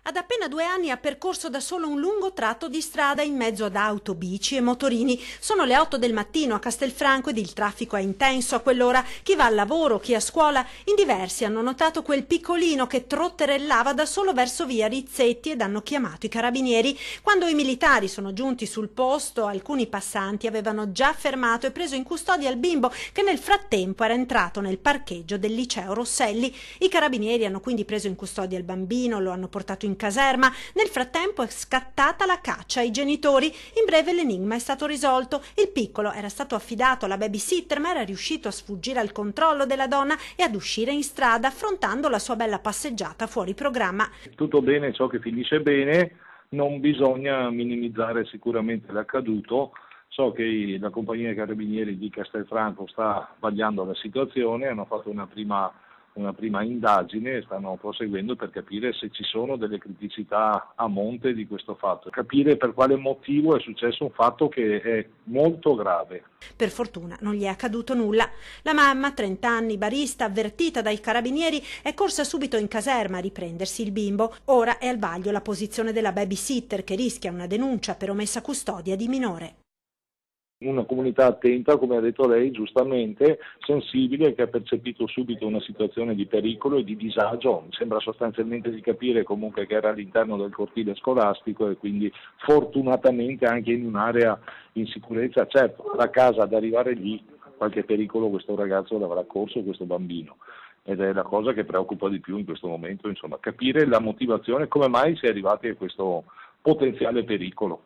Ad appena 2 anni ha percorso da solo un lungo tratto di strada in mezzo ad auto, bici e motorini. Sono le 8 del mattino a Castelfranco ed il traffico è intenso a quell'ora. Chi va al lavoro, chi a scuola. In diversi hanno notato quel piccolino che trotterellava da solo verso via Rizzetti ed hanno chiamato i carabinieri. Quando i militari sono giunti sul posto, alcuni passanti avevano già fermato e preso in custodia il bimbo che nel frattempo era entrato nel parcheggio del liceo Rosselli. I carabinieri hanno quindi preso in custodia il bambino, lo hanno portato in caserma. Nel frattempo è scattata la caccia ai genitori. In breve l'enigma è stato risolto. Il piccolo era stato affidato alla babysitter, ma era riuscito a sfuggire al controllo della donna e ad uscire in strada affrontando la sua bella passeggiata fuori programma. Tutto bene ciò che finisce bene, non bisogna minimizzare sicuramente l'accaduto. So che la compagnia dei carabinieri di Castelfranco sta vagliando la situazione, hanno fatto una prima indagine e stanno proseguendo per capire se ci sono delle criticità a monte di questo fatto, capire per quale motivo è successo un fatto che è molto grave. Per fortuna non gli è accaduto nulla. La mamma, 30 anni, barista, avvertita dai carabinieri, è corsa subito in caserma a riprendersi il bimbo. Ora è al vaglio la posizione della babysitter che rischia una denuncia per omessa custodia di minore. Una comunità attenta, come ha detto lei, giustamente, sensibile, che ha percepito subito una situazione di pericolo e di disagio. Mi sembra sostanzialmente di capire comunque che era all'interno del cortile scolastico e quindi fortunatamente anche in un'area in sicurezza. Certo, da casa ad arrivare lì qualche pericolo questo ragazzo l'avrà corso, questo bambino. Ed è la cosa che preoccupa di più in questo momento, insomma, capire la motivazione, come mai si è arrivati a questo potenziale pericolo.